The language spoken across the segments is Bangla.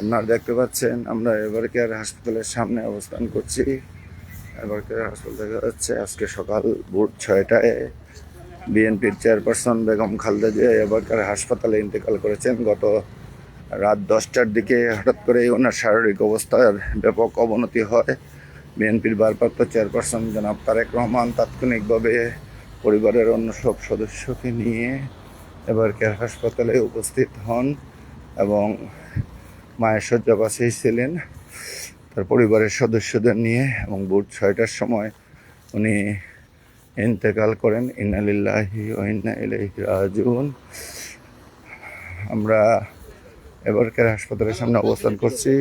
আপনারা দেখতে পাচ্ছেন আমরা এভারকেয়ার হাসপাতালের সামনে অবস্থান করছি। এভারকেয়ার হাসপাতাল দেখা যাচ্ছে আজকে সকাল ভোর 6টায় বিএনপির চেয়ারপারসন বেগম খালেদা জিয়া এভারকেয়ার হাসপাতালে ইন্তেকাল করেছেন। গত রাত 10টার দিকে হঠাৎ করেই ওনার শারীরিক অবস্থার ব্যাপক অবনতি হয়। বিএনপির ভারপ্রাপ্ত চেয়ারপারসন জনাব তারেক রহমান তাৎক্ষণিকভাবে পরিবারের অন্য সব সদস্যকে নিয়ে এভারকেয়ার হাসপাতালে উপস্থিত হন এবং মায়ের শয্যা পাশেই ছিলেন তার পরিবারের সদস্যদের নিয়ে, এবং ভোর 6টার সময় উনি ইন্তেকাল করেন। ইন্না লিল্লাহি ওয়া ইন্না ইলাইহি রাজিউন। আমরা এভারকেয়ার হাসপাতালের সামনে অবস্থান করছি।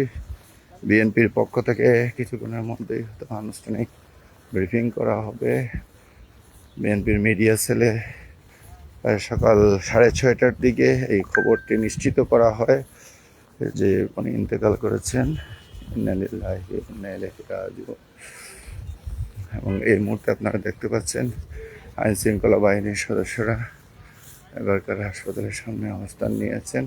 বিএনপির পক্ষ থেকে কিছুক্ষণের মধ্যেই আনুষ্ঠানিক ব্রিফিং করা হবে। বিএনপির মিডিয়া সেলে সকাল 6:30টার দিকে এই খবরটি নিশ্চিত করা হয় যে উনি ইন্তেকাল করেছেন। ইন্না লিল্লাহি ওয়া ইন্না ইলাইহি রাজিউন। এবং এই মুহূর্তে আপনারা দেখতে পাচ্ছেন আইন শৃঙ্খলা বাহিনীর সদস্যরা এভারকেয়ার হাসপাতালের সামনে অবস্থান নিয়েছেন।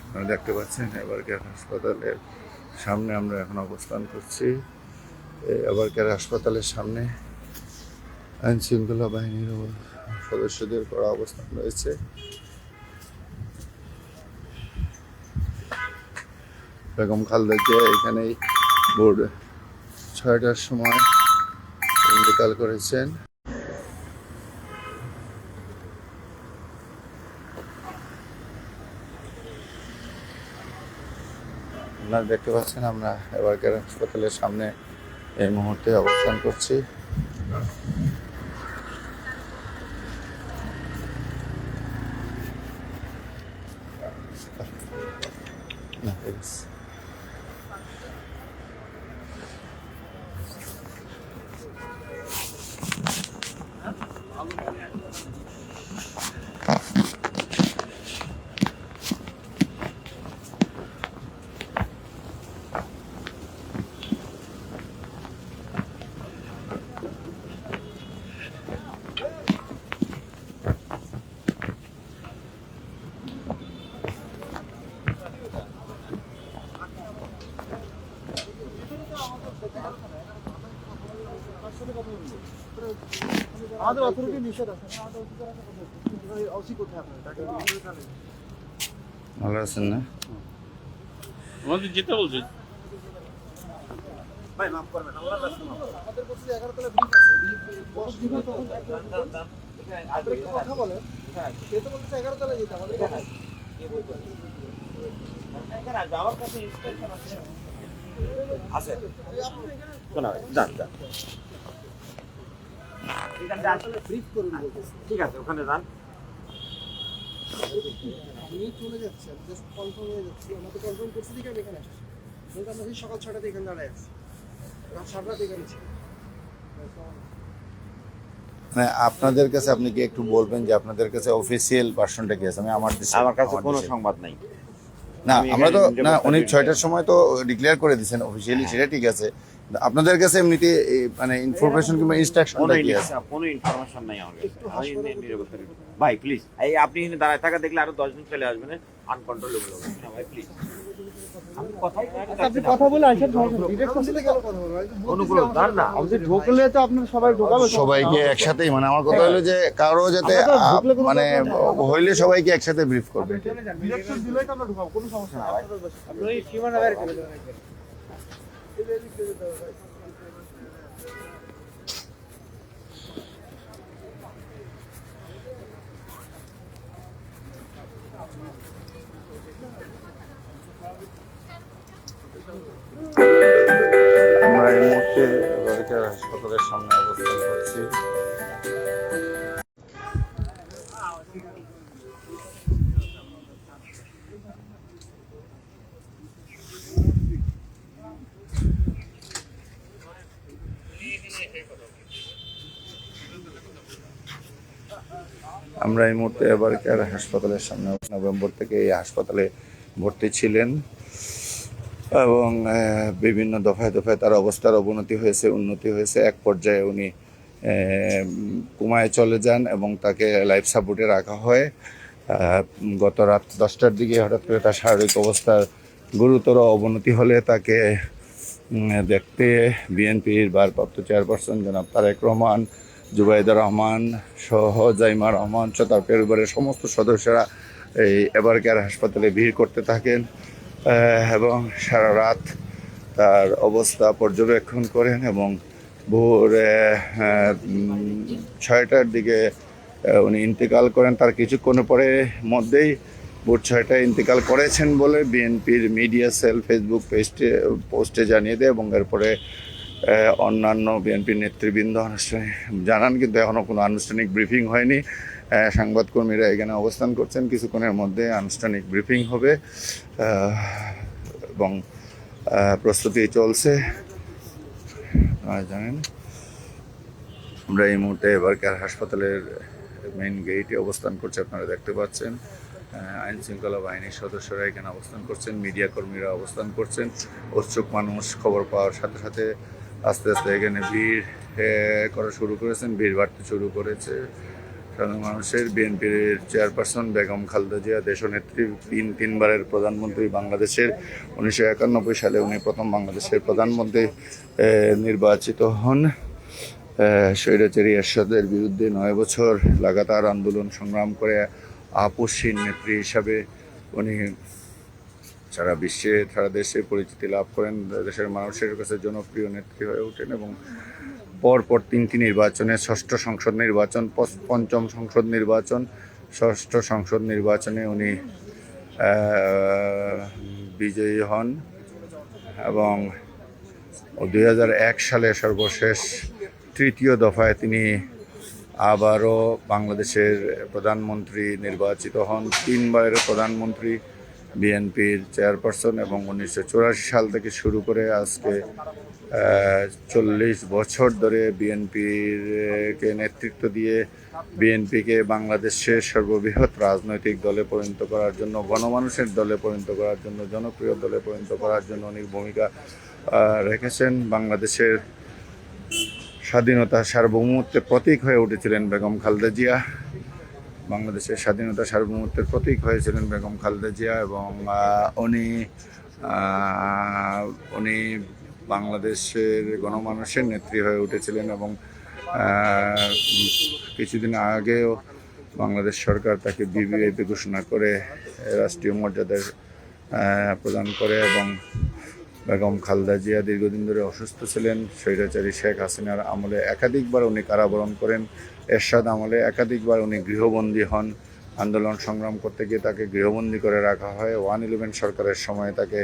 আপনারা দেখতে পাচ্ছেন এভারকেয়ার হাসপাতালের সামনে আমরা এখন অবস্থান করছি। এভারকেয়ার হাসপাতালের সামনে আইন শৃঙ্খলা বাহিনীর সদস্যদের করা অবস্থান রয়েছে। বেগম খালেদা জিয়া এখানেই ভোর 6টার সময় ইন্তেকাল করেছেন। আপনারা দেখতে পাচ্ছেন আমরা এভারকেয়ার হাসপাতালের সামনে এই মুহূর্তে অবস্থান করছি। আমাদের অথরিটি নিষেধ আছে। ভালো আছেন না? আমাদের যেতে বলছে ভাই মাফ করবেন, আমাদের কাছে 11 তলা ব্রিফ আছে। বস দিন তখন আপনি কথা বলেন। সে তো বলছে 11 তলা যেতে আমাদের এখানে যাওয়ার কাছে ইনস্ট্রাকশন আছে আছে শোনা যান যান এখানে আসলে ব্রিফ করুন বলতেছে। ঠিক আছে ওখানে যান। আমি চলে যাচ্ছি, আমি জাস্ট কনফার্ম হয়ে যাচ্ছি। আমাদের কনফার্ম করছি দেখে আমি এখানে আসছি। কিন্তু আমরা সেই সকাল 6টাতে এখানে দাঁড়ায় আছি, রাত 7টাতে এখানে ছিল। মানে আপনাদের কাছে আপনি কি একটু বলবেন যে আপনাদের কাছে অফিসিয়াল ভার্সনটা কি আছে? আমার কাছে কোনো সংবাদ নাই। না, আমরা তো না, উনি 6টার সময় তো ডিক্লেয়ার করে দিয়েছেন অফিসিয়ালি, সেটা ঠিক আছে। আপনাদের কাছে এমনিতে মানে ইনফরমেশন কিংবা ইনস্ট্রাকশনটা কি আছে? কোনো ইনফরমেশন নাই আমার কাছে। ভাই প্লিজ এই আপনি এখানে দাঁড়ায় থাকা দেখলে আরো 10 জন চলে আসবে না, আনকন্ট্রোলেবল হবে না ভাই প্লিজ। আপনি কথা বলে আসেন, ডিরেক্ট করতে গেল কথা বলবেন। অনুগ্রহ দাঁড় না আমাদের ঢোকলে তো আপনারা সবাই ঢোকাবে সবাইকে একসাথেই, মানে আমার কথা হলো যে কারো যাতে মানে হইলে সবাইকে একসাথে ব্রিফ করবে। ডিরেকশন দিলেই তো আমরা ঢোকাবো, কোনো সমস্যা নাই। আপনি ওই সীমানা বের করে দেন। আমরা এই মুহূর্তে এভারকেয়ার হাসপাতালের সামনে অবস্থান করছি। আমরা এই মুহূর্তে এবার কেয়ার হাসপাতালের সামনে নভেম্বর থেকে এই হাসপাতালে ভর্তি ছিলেন এবং বিভিন্ন দফায় দফায় তার অবস্থার অবনতি হয়েছে, উন্নতি হয়েছে। এক পর্যায়ে উনি কোমায় চলে যান এবং তাকে লাইফ সাপোর্টে রাখা হয়। গত রাত 10টার দিকে হঠাৎ করে তার শারীরিক অবস্থার গুরুতর অবনতি হলে তাকে দেখতে বিএনপির ভারপ্রাপ্ত চেয়ারপারসন জনাব তারেক রহমান, জুবাইদা রহমান সহ জাইমা রহমান সহ তার পরিবারের সমস্ত সদস্যরা এই এবার কেয়ার হাসপাতালে ভিড় করতে থাকেন এবং সারা রাত তার অবস্থা পর্যবেক্ষণ করেন এবং ভোর 6টার দিকে উনি ইন্তেকাল করেন। তার কিছুক্ষণ পরে মধ্যেই ভোর 6টায় ইন্তেকাল করেছেন বলে বিএনপির মিডিয়া সেল ফেসবুক পোস্টে জানিয়ে দেয় এবং এরপরে অন্যান্য বিএনপির নেতৃবৃন্দ আনুষ্ঠানিক জানান, কিন্তু এখনও কোনো আনুষ্ঠানিক ব্রিফিং হয়নি। সংবাদকর্মীরা এখানে অবস্থান করছেন, কিছুক্ষণের মধ্যে আনুষ্ঠানিক ব্রিফিং হবে এবং প্রস্তুতি চলছে। জানেন, আমরা এই মুহূর্তে এবার কেয়ার হাসপাতালের মেইন গেটে অবস্থান করছি, আপনারা দেখতে পাচ্ছেন। আইন শৃঙ্খলা বাহিনীর সদস্যরা এখানে অবস্থান করছেন, মিডিয়া কর্মীরা অবস্থান করছেন। উৎসুক মানুষ খবর পাওয়ার সাথে সাথে আস্তে আস্তে এখানে ভিড় করা শুরু করেছেন, ভিড় বাড়তে শুরু করেছে। সাধারণ মানুষের বিএনপির চেয়ারপারসন বেগম খালেদা জিয়া, দেশনেত্রী, তিনবারের প্রধানমন্ত্রী বাংলাদেশের। 1991 সালে উনি প্রথম বাংলাদেশের প্রধানমন্ত্রী নির্বাচিত হন। স্বৈরাচারী এরশাদের বিরুদ্ধে 9 বছর লাগাতার আন্দোলন সংগ্রাম করে আপসহীন নেত্রী হিসাবে উনি সারা বিশ্বে, সারা দেশে পরিচিতি লাভ করেন। দেশের মানুষের কাছে জনপ্রিয় নেত্রী হয়ে ওঠেন এবং পরপর 3টি নির্বাচনে, 6ষ্ঠ সংসদ নির্বাচন, 5ম সংসদ নির্বাচন, 6ষ্ঠ সংসদ নির্বাচনে উনি বিজয়ী হন এবং 2001 সালে সর্বশেষ 3য় দফায় তিনি আবারও বাংলাদেশের প্রধানমন্ত্রী নির্বাচিত হন। 3বারের প্রধানমন্ত্রী, বিএনপির চেয়ারপারসন এবং 1984 সাল থেকে শুরু করে আজকে 40 বছর ধরে বিএনপিকে নেতৃত্ব দিয়ে বিএনপিকে বাংলাদেশের সর্ববৃহৎ রাজনৈতিক দলে পরিণত করার জন্য, গণমানুষের দলে পরিণত করার জন্য, জনপ্রিয় দলে পরিণত করার জন্য অনেক ভূমিকা রেখেছেন। বাংলাদেশের স্বাধীনতা সার্বভৌমত্বের প্রতীক হয়ে উঠেছিলেন বেগম খালেদা জিয়া। বাংলাদেশের স্বাধীনতা সার্বভৌমত্বের প্রতীক হয়েছিলেন বেগম খালেদা জিয়া এবং উনি বাংলাদেশের গণমানুষের নেত্রী হয়ে উঠেছিলেন এবং কিছুদিন আগেও বাংলাদেশ সরকার তাকে বিবিআইপি ঘোষণা করে রাষ্ট্রীয় মর্যাদার প্রদান করে এবং বেগম খালেদা জিয়া দীর্ঘদিন ধরে অসুস্থ ছিলেন। স্বৈরাচারী শেখ হাসিনার আমলে একাধিকবার উনি কারাবরণ করেন, এরশাদ আমলে একাধিকবার উনি গৃহবন্দী হন। আন্দোলন সংগ্রাম করতে গিয়ে তাকে গৃহবন্দী করে রাখা হয়। 111 সরকারের সময় তাকে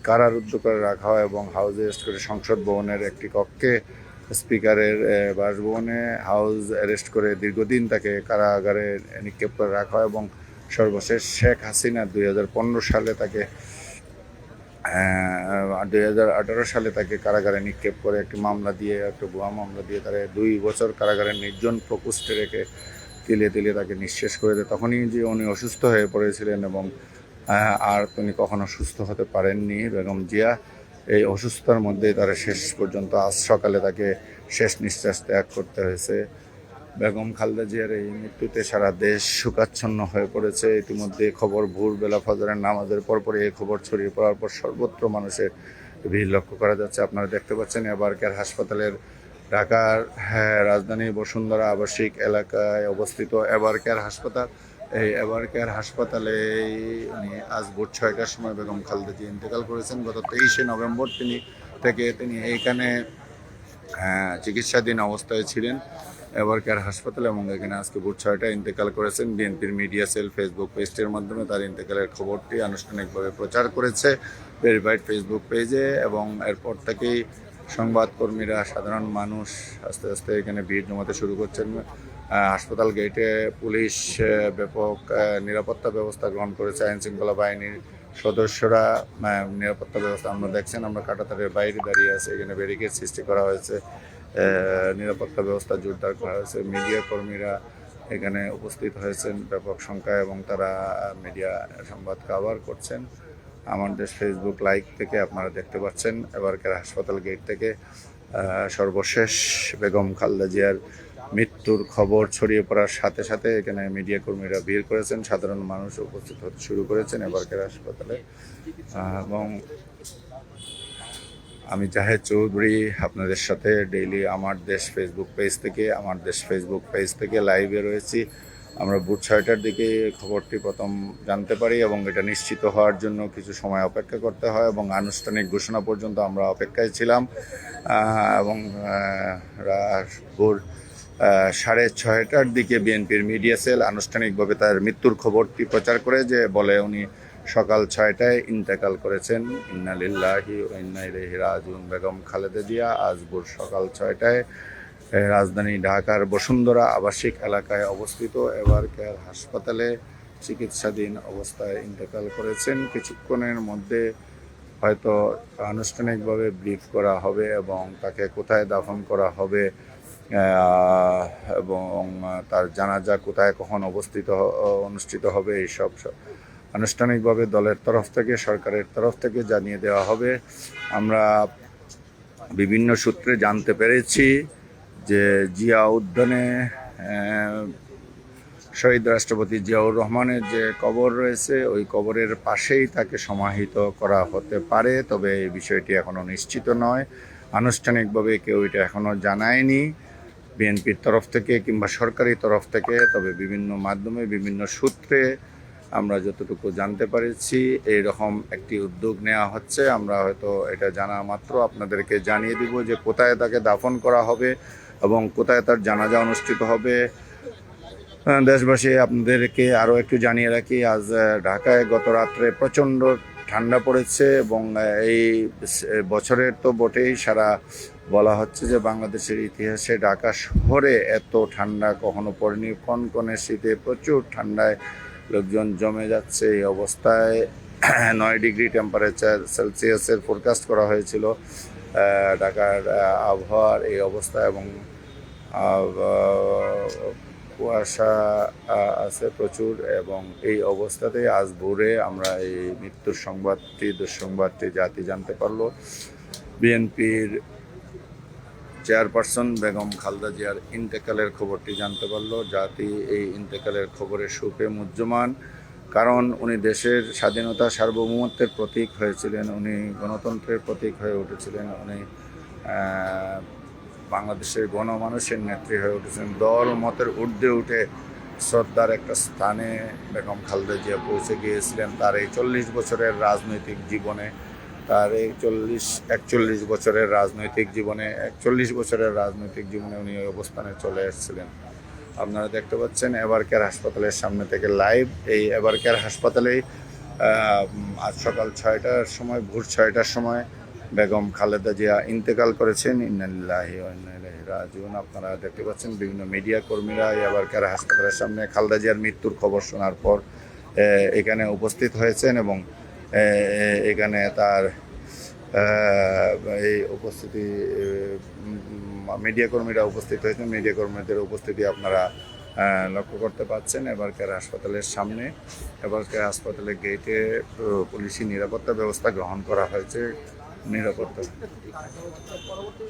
কারারুদ্ধ করে রাখা হয় এবং হাউস অ্যারেস্ট করে সংসদ ভবনের একটি কক্ষে, স্পিকারের বাসভবনে হাউস অ্যারেস্ট করে দীর্ঘদিন তাকে কারাগারে নিক্ষেপ করে রাখা হয় এবং সর্বশেষ শেখ হাসিনা 2015 সালে তাকে 2018 সালে তাকে কারাগারে নিক্ষেপ করে একটি মামলা দিয়ে, একটা ভুয়া মামলা দিয়ে তারা 2 বছর কারাগারের নির্জন প্রকোষ্ঠে রেখে তিলে তিলে তাকে নিঃশেষ করে দেয়। তখনই যে উনি অসুস্থ হয়ে পড়েছিলেন এবং আর তিনি কখনো সুস্থ হতে পারেননি বেগম জিয়া। এই অসুস্থতার মধ্যেই তারা শেষ পর্যন্ত আজ সকালে তাকে শেষ নিঃশ্বাস ত্যাগ করতে হয়েছে। বেগম খালেদা জিয়ার এই মৃত্যুতে সারা দেশ শোকাচ্ছন্ন হয়ে পড়েছে। ইতিমধ্যে খবর ভোরবেলা ফজরের নামাজের পরপরই এই খবর ছড়িয়ে পড়ার পর সর্বত্র মানুষের ভিড় লক্ষ্য করা যাচ্ছে। আপনারা দেখতে পাচ্ছেন এবার কেয়ার হাসপাতালের ঢাকার রাজধানী বসুন্ধরা আবাসিক এলাকায় অবস্থিত এবার কেয়ার হাসপাতাল। এই এবার কেয়ার হাসপাতালে উনি আজ ভোর 6টার সময় বেগম খালেদা জিয়া ইন্তেকাল করেছেন। গত 23শে নভেম্বর তিনি এইখানে চিকিৎসাধীন অবস্থায় ছিলেন এবার কেয়ার হাসপাতালে এবং এখানে আজকে ভোর 6টায় ইন্তেকাল করেছেন। বিএনপির মিডিয়া সেল ফেসবুক পেজটির মাধ্যমে তার ইন্তেকালের খবরটি আনুষ্ঠানিকভাবে প্রচার করেছে ভেরিফাইড ফেসবুক পেজে এবং এরপর থেকেই সংবাদকর্মীরা, সাধারণ মানুষ আস্তে আস্তে এখানে ভিড় জমাতে শুরু করছেন। হাসপাতাল গেটে পুলিশ ব্যাপক নিরাপত্তা ব্যবস্থা গ্রহণ করেছে। আইন শৃঙ্খলা বাহিনীর সদস্যরা নিরাপত্তা ব্যবস্থা আমরা দেখছেন, আমরা কাঁটাতারের বাইরে দাঁড়িয়ে আছি, এখানে ব্যারিকেড সৃষ্টি করা হয়েছে, নিরাপত্তা ব্যবস্থা জোরদার করা হয়েছে। মিডিয়া কর্মীরা এখানে উপস্থিত হয়েছেন ব্যাপক সংখ্যায় এবং তারা মিডিয়া সংবাদ কভার করছেন। আমার দেশ ফেসবুক লাইভ থেকে আপনারা দেখতে পাচ্ছেন এবারকার হাসপাতাল গেট থেকে সর্বশেষ বেগম খালেদা জিয়ার মৃত্যুর খবর ছড়িয়ে পড়ার সাথে সাথে এখানে মিডিয়া কর্মীরা ভিড় করেছেন, সাধারণ মানুষ উপস্থিত হতে শুরু করেছেন এবারকার হাসপাতালে। এবং আমি জাহেদ চৌধুরী আপনাদের সাথে ডেইলি আমার দেশ ফেসবুক পেজ থেকে লাইভে রয়েছি। আমরা ভোর 6টার দিকে খবরটি প্রথম জানতে পারি এবং এটা নিশ্চিত হওয়ার জন্য কিছু সময় অপেক্ষা করতে হয় এবং আনুষ্ঠানিক ঘোষণা পর্যন্ত আমরা অপেক্ষায় ছিলাম। এবং ভোর 6:30টার দিকে বিএনপির মিডিয়া সেল আনুষ্ঠানিকভাবে তার মৃত্যুর খবরটি প্রচার করে যে বলে উনি সকাল 6টায় ইন্তেকাল করেছেন। ইন্না লিল্লাহি ওয়া ইন্না ইলাইহি রাজিউন। বেগম খালেদা জিয়া আজ ভোর সকাল 6টায় রাজধানী ঢাকার বসুন্ধরা আবাসিক এলাকায় অবস্থিত এবারকার হাসপাতালে চিকিৎসাধীন অবস্থায় ইন্তেকাল করেছেন। কিছুক্ষণের মধ্যে হয়তো আনুষ্ঠানিকভাবে ব্রিফ করা হবে এবং তাকে কোথায় দাফন করা হবে এবং তার জানাজা কোথায় কখন অনুষ্ঠিত হবে এইসব আনুষ্ঠানিকভাবে দলের তরফ থেকে সরকারের তরফ থেকে জানিয়ে দেওয়া হবে। আমরা বিভিন্ন সূত্রে জানতে পেরেছি যে জিয়া উদ্যানে শহীদ রাষ্ট্রপতি জিয়াউর রহমানের যে কবর রয়েছে ওই কবরের পাশেই তাকে সমাহিত করা হতে পারে, তবে এই বিষয়টি এখনও নিশ্চিত নয়। আনুষ্ঠানিকভাবে কেউ এটা এখনও জানায়নি বিএনপির তরফ থেকে কিংবা সরকারি তরফ থেকে, তবে বিভিন্ন মাধ্যমে বিভিন্ন সূত্রে আমরা যতটুকু জানতে পেরেছি এইরকম একটি উদ্যোগ নেওয়া হচ্ছে। আমরা হয়তো এটা জানা মাত্র আপনাদেরকে জানিয়ে দিব যে কোথায় তাকে দাফন করা হবে এবং কোথায় তার জানাজা অনুষ্ঠিত হবে। দেশবাসী আপনাদেরকে আরও একটু জানিয়ে রাখি, আজ ঢাকায় গত রাত্রে প্রচণ্ড ঠান্ডা পড়েছে এবং এই বছরের তো বটেই, সারা বলা হচ্ছে যে বাংলাদেশের ইতিহাসে ঢাকা শহরে এত ঠান্ডা কখনো পড়েনি। কনকনে শীতে প্রচুর ঠান্ডায় লোকজন জমে যাচ্ছে। এই অবস্থায় 9 ডিগ্রি টেম্পারেচার সেলসিয়াসের ফোরকাস্ট করা হয়েছিল ঢাকার আবহাওয়ার এই অবস্থা এবং কুয়াশা আছে প্রচুর এবং এই অবস্থাতেই আজ ভোরে আমরা এই মৃত্যুর দুঃসংবাদটি জাতি জানতে পারলো। বিএনপির চেয়ারপারসন বেগম খালেদা জিয়ার ইন্তেকালের খবরটি জানতে পারলো। জাতি এই ইন্তেকালের খবরে শোকে মুহ্যমান, কারণ উনি দেশের স্বাধীনতা সার্বভৌমত্বের প্রতীক হয়েছিলেন, উনি গণতন্ত্রের প্রতীক হয়ে উঠেছিলেন, উনি বাংলাদেশের গণমানুষের নেত্রী হয়ে উঠেছেন। দল মতের ঊর্ধ্বে উঠে শ্রদ্ধার একটা স্থানে বেগম খালেদা জিয়া পৌঁছে গিয়েছিলেন তার এই 40 বছরের রাজনৈতিক জীবনে। তার এই 41 বছরের রাজনৈতিক জীবনে উনি ওই অবস্থানে চলে এসেছিলেন। আপনারা দেখতে পাচ্ছেন এবারকার হাসপাতালের সামনে থেকে লাইভ। এই এবারকার হাসপাতালেই আজ সকাল 6টার সময় ভোর 6টার সময় বেগম খালেদা জিয়া ইন্তেকাল করেছেন। ইন্না লিল্লাহি ওয়া ইন্না ইলাইহি রাজিউন। আপনারা দেখতে পাচ্ছেন বিভিন্ন মিডিয়া কর্মীরা এবারকার হাসপাতালের সামনে খালেদা জিয়ার মৃত্যুর খবর শোনার পর এখানে উপস্থিত হয়েছেন এবং এখানে তার এই উপস্থিতি মিডিয়া কর্মীরা উপস্থিত হয়েছেন। মিডিয়া কর্মীদের উপস্থিতি আপনারা লক্ষ্য করতে পাচ্ছেন এবারকার হাসপাতালের সামনে। এবারকার হাসপাতালের গেটে পুলিশি নিরাপত্তা ব্যবস্থা গ্রহণ করা হয়েছে। নিরাপত্তা পরবর্তী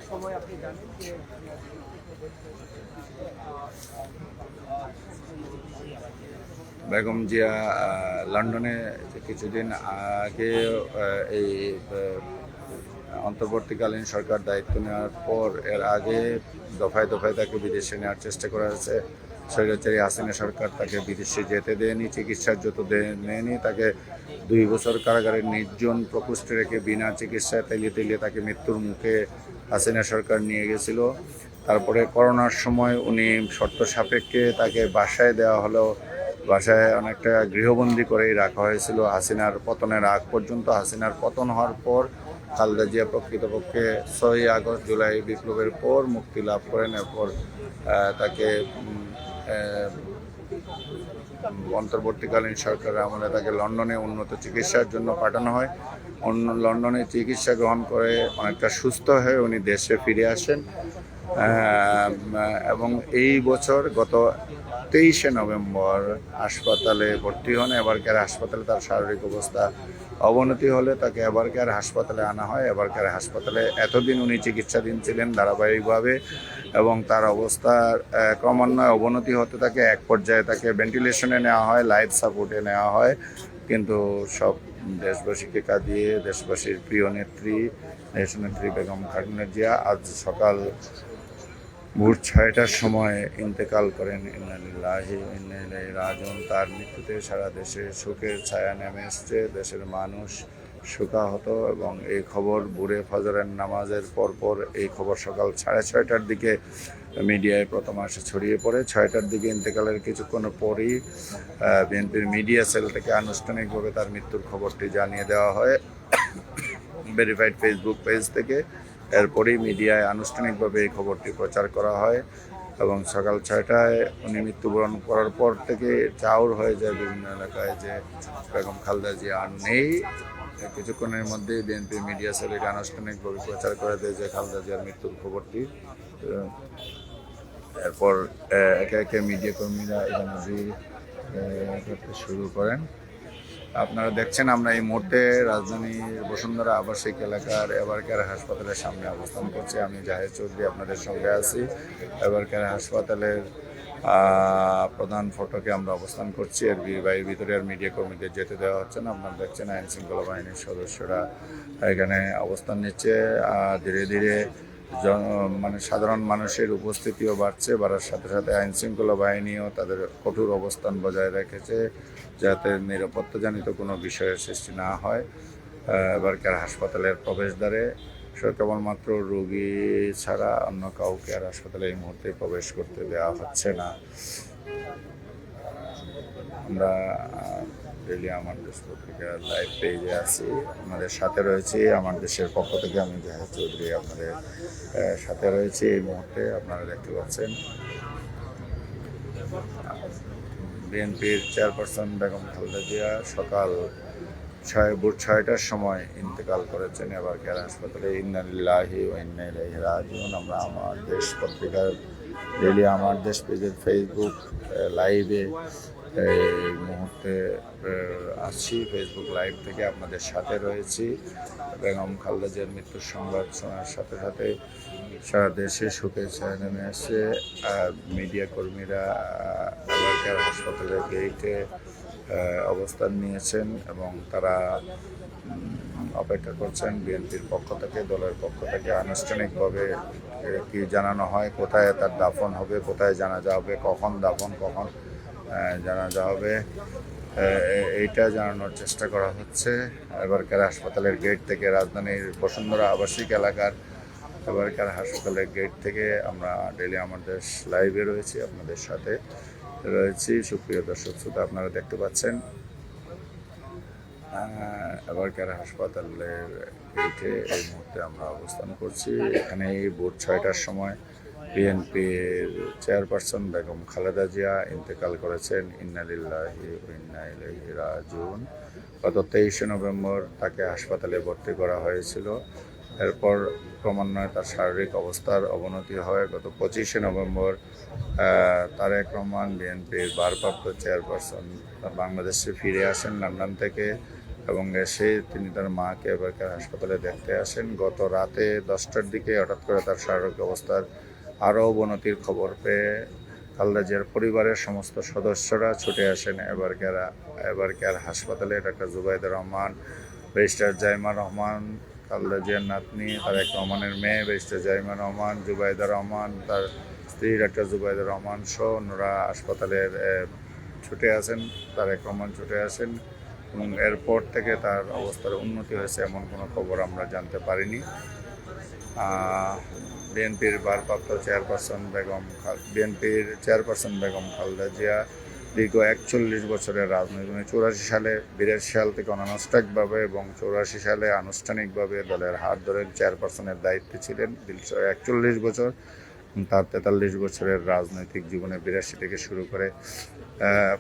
সময় আপনি জানেন যে বেগম জিয়া লন্ডনে কিছুদিন আগে এই অন্তর্বর্তীকালীন সরকার দায়িত্ব নেওয়ার পর এর আগে দফায় দফায় তাকে বিদেশে নেওয়ার চেষ্টা করা হয়েছে। স্বৈরাচারী হাসিনা সরকার তাকে বিদেশে যেতে দেয়নি, চিকিৎসার যত নেয়নি, তাকে 2 বছর কারাগারের নির্জন প্রকোষ্ঠে রেখে বিনা চিকিৎসায় তেলিয়ে তাকে মৃত্যুর মুখে হাসিনা সরকার নিয়ে গেছিল। তারপরে করোনার সময় উনি শর্ত সাপেক্ষে তাকে বাসায় দেওয়া হলো, বাসায় অনেকটা গৃহবন্দী করেই রাখা হয়েছিল হাসিনার পতনের আগ পর্যন্ত। হাসিনার পতন হওয়ার পর খালেদা জিয়া প্রকৃতপক্ষে 6 আগস্ট জুলাই বিপ্লবের পর মুক্তি লাভ করেন। এরপর তাকে অন্তর্বর্তীকালীন সরকারের আমলে তাকে লন্ডনে উন্নত চিকিৎসার জন্য পাঠানো হয়। লন্ডনে চিকিৎসা গ্রহণ করে অনেকটা সুস্থ হয়ে উনি দেশে ফিরে আসেন। এবং এই বছর গত 23শে নভেম্বর হাসপাতালে ভর্তি হন। এবারকার হাসপাতালে তার শারীরিক অবস্থা অবনতি হলে তাকে এবারকার হাসপাতালে আনা হয়। এবারকার হাসপাতালে এতদিন উনি চিকিৎসাধীন ছিলেন ধারাবাহিকভাবে, এবং তার অবস্থার ক্রমান্বয়ে অবনতি হতে থাকে। এক পর্যায়ে তাকে ভেন্টিলেশনে নেওয়া হয়, লাইফ সাপোর্টে নেওয়া হয়, কিন্তু সব দেশবাসীকে কাঁদিয়ে দেশবাসীর প্রিয় নেত্রী দেশনেত্রী বেগম খালেদা জিয়া আজ সকাল ভোর 6টার সময় ইন্তেকাল করেন। ইন্না লিল্লাহি ওয়া ইন্না ইলাইহি রাজিউন। তার মৃত্যুতে সারা দেশে শোকের ছায়া নেমে এসছে। দেশের মানুষ শোকাহত, এবং এই খবর ভোরে ফজরের নামাজের পরপর এই খবর সকাল 6:30টার দিকে মিডিয়ায় প্রথম আসে, ছড়িয়ে পড়ে। 6টার দিকে ইন্তেকালের কিছুক্ষণ পরই বিএনপির মিডিয়া সেল থেকে আনুষ্ঠানিকভাবে তার মৃত্যুর খবরটি জানিয়ে দেওয়া হয় ভেরিফাইড ফেসবুক পেজ থেকে। এরপরেই মিডিয়ায় আনুষ্ঠানিকভাবে এই খবরটি প্রচার করা হয়, এবং সকাল 6টায় উনি মৃত্যুবরণ করার পর থেকে চাউর হয়ে যায় বিভিন্ন এলাকায় যে বেগম খালেদা জিয়া আর নেই। কিছুক্ষণের মধ্যেই বিএনপি মিডিয়া সেল এটা আনুষ্ঠানিকভাবে প্রচার করে দেয় যে খালেদা জিয়ার মৃত্যুর খবরটি। এরপর একে একে মিডিয়া কর্মীরা এখানে করতে শুরু করেন। আপনারা দেখছেন আমরা এই মুহূর্তে রাজধানীর বসুন্ধরা আবাসিক এলাকার এবারকার হাসপাতালের সামনে অবস্থান করছি। আমি জাহেদ চৌধুরী আপনাদের সঙ্গে আছি। এবারকার হাসপাতালের প্রধান ফটকে আমরা অবস্থান করছি। এর বাড়ির ভিতরে আর মিডিয়া কর্মীদের যেতে দেওয়া হচ্ছে না। আপনারা দেখছেন আইন শৃঙ্খলা বাহিনীর সদস্যরা এখানে অবস্থান নিচ্ছে। ধীরে ধীরে মানে সাধারণ মানুষের উপস্থিতিও বাড়ার সাথে সাথে আইন শৃঙ্খলা বাহিনীও তাদের কঠোর অবস্থান বজায় রেখেছে, যাতে নিরাপত্তাজনিত কোনো বিষয়ের সৃষ্টি না হয়। এবারকার হাসপাতালের প্রবেশদ্বারে কেবলমাত্র রোগী ছাড়া অন্য কাউকে আর হাসপাতালে এই মুহূর্তে প্রবেশ করতে দেওয়া হচ্ছে না। আমরা ডেইলি আমার দেশ পত্রিকার লাইভ পেজে আছি, আপনাদের সাথে রয়েছি। আমার দেশের পক্ষ থেকে আমি জাহেদ চৌধুরী আপনাদের সাথে রয়েছি এই মুহূর্তে। আপনারা দেখতে পাচ্ছেন বিএনপির চেয়ারপারসন বেগম খালেদা জিয়া সকাল ভোর 6টার সময় ইন্তেকাল করেছেন এবারকার হাসপাতালে। ইন্না লিল্লাহি ওয়া ইন্না ইলাইহি রাজিউন। আমরা আমার দেশ পত্রিকার ডেইলি আমার দেশ পেজের ফেসবুক লাইভে এই মুহূর্তে আসছি। ফেসবুক লাইভ থেকে আপনাদের সাথে রয়েছি। বেগম খালেদা জিয়ার মৃত্যুর সংবাদ শোনার সাথে সাথে সারা দেশে শোকের ছায়া নেমে আসছে। মিডিয়া কর্মীরা এবারকার হাসপাতালের গেটে অবস্থান নিয়েছেন, এবং তারা অপেক্ষা করছেন বিএনপির পক্ষ থেকে, দলের পক্ষ থেকে আনুষ্ঠানিকভাবে কি জানানো হয়, কোথায় তার দাফন হবে, কোথায় জানাজা হবে, কখন দাফন, কখন জানাজা হবে, এইটা জানানোর চেষ্টা করা হচ্ছে। এবারকার হাসপাতালের গেট থেকে, রাজধানীর বসুন্ধরা আবাসিক এলাকার এবারকার হাসপাতালের গেট থেকে আমরা ডেইলি আমাদের লাইভে রয়েছি, আপনাদের সাথে রয়েছি। সুপ্রিয় দর্শক শ্রোতা, আপনারা দেখতে পাচ্ছেন এবারকার হাসপাতালের গেটে এই মুহূর্তে আমরা অবস্থান করছি। এখানে ভোর 6টার সময় বিএনপির চেয়ারপারসন বেগম খালেদা জিয়া ইন্তেকাল করেছেন। ইন্না লিল্লাহি ওয়া ইন্না ইলাইহি রাজিউন। গত 23শে নভেম্বর তাকে হাসপাতালে ভর্তি করা হয়েছিল। এরপর ক্রমান্বয়ে তার শারীরিক অবস্থার অবনতি হয়। গত 25শে নভেম্বর তারেক রহমান বিএনপির ভারপ্রাপ্ত চেয়ারপারসন বাংলাদেশে ফিরে আসেন লন্ডন থেকে, এবং এসে তিনি তার মাকে এবারকার হাসপাতালে দেখতে আসেন। গত রাতে 10টার দিকে হঠাৎ করে তার শারীরিক অবস্থার আরও অবনতির খবর পেয়ে খালেদা জিয়ার পরিবারের সমস্ত সদস্যরা ছুটে আসেন এবারকার হাসপাতালে। ডাক্তার জুবাইদা রহমান, ব্যারিস্টার জাইমা রহমান, খালেদা জিয়ার নাতনি তারেক রহমানের মেয়ে ব্যারিস্টার জাইমা রহমান, জুবাইদা রহমান, তার স্ত্রী ডাক্তার জুবাইদা রহমান সহ অন্যরা হাসপাতালের ছুটে আসেন। তারেক রহমান ছুটে আসেন, এবং এরপর থেকে তার অবস্থার উন্নতি হয়েছে এমন কোনো খবর আমরা জানতে পারিনি। বিএনপির ভারপ্রাপ্ত চেয়ারপারসন বেগম খালেদা জিয়া দীর্ঘ 41 বছরের রাজনীতি, 84 সালে 82 সাল থেকে অনানুষ্ঠানিকভাবে এবং 84 সালে আনুষ্ঠানিকভাবে দলের হাত ধরে চেয়ারপারসনের দায়িত্বে ছিলেন 41 বছর। তার 43 বছরের রাজনৈতিক জীবনে 82 থেকে শুরু করে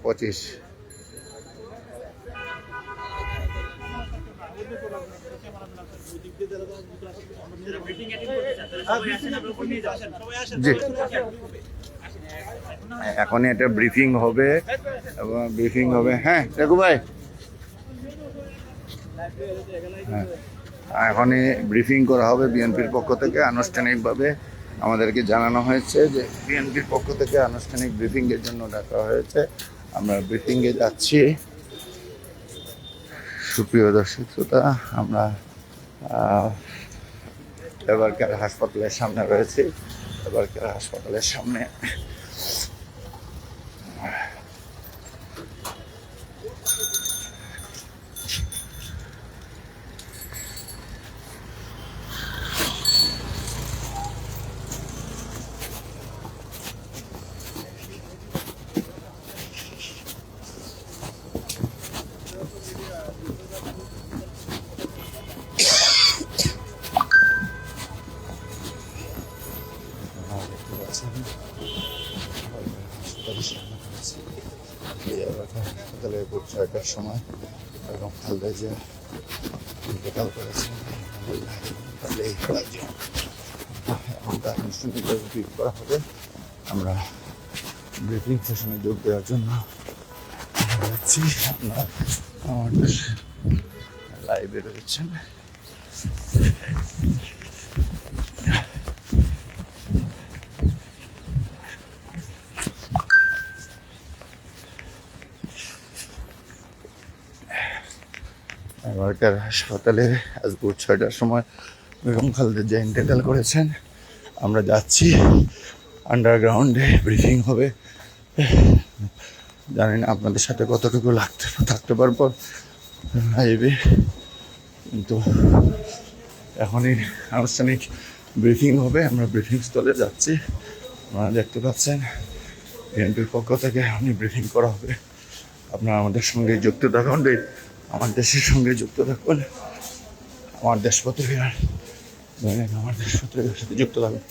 25 জি, এখনই একটা ব্রিফিং হবে এবং ব্রিফিং হবে। হ্যাঁ দেখো ভাই, হ্যাঁ এখনই ব্রিফিং করা হবে বিএনপির পক্ষ থেকে আনুষ্ঠানিকভাবে। আমাদেরকে জানানো হয়েছে যে বিএনপির পক্ষ থেকে আনুষ্ঠানিক ব্রিফিংয়ের জন্য ডাকা হয়েছে। আমরা ব্রিফিংয়ে যাচ্ছি। সুপ্রিয় দর্শক শ্রোতা, আমরা এবারকার হাসপাতালের সামনে রয়েছি। এবারকার হাসপাতালের সামনে দেখতে পাচ্ছেন হাসপাতালের সামনে রয়েছি। এই এলাকার হাসপাতালে ভোর 6টার সময় এবং খালেদা জিয়া ইন্তেকাল করেছেন। এমনটা আনুষ্ঠানিকভাবে ব্রিফ করা হবে। আমরা ব্রিফিং সেশনে যোগ দেওয়ার জন্য যাচ্ছি। আপনারা আমাদের লাইভে রয়েছেন। এবারকার হাসপাতালে আজ ভোর 6টার সময় বেগম খালেদা জিয়া ইন্তেকাল করেছেন। আমরা যাচ্ছি, আন্ডারগ্রাউন্ডে ব্রিফিং হবে। জানি না আপনাদের সাথে কতটুকু থাকতে পারবো লাইভে, কিন্তু এখনই আনুষ্ঠানিক ব্রিফিং হবে। আমরা ব্রিফিং স্থলে যাচ্ছি। আপনারা দেখতে পাচ্ছেন বিএনপির পক্ষ থেকে এখনই ব্রিফিং করা হবে। আপনারা আমাদের সঙ্গে যুক্ত থাকুন, আমার দেশের সঙ্গে যুক্ত থাকুন। আমার দেশ পত্রিকার আমার দেশ পত্রিকার সাথে যুক্ত থাকুন।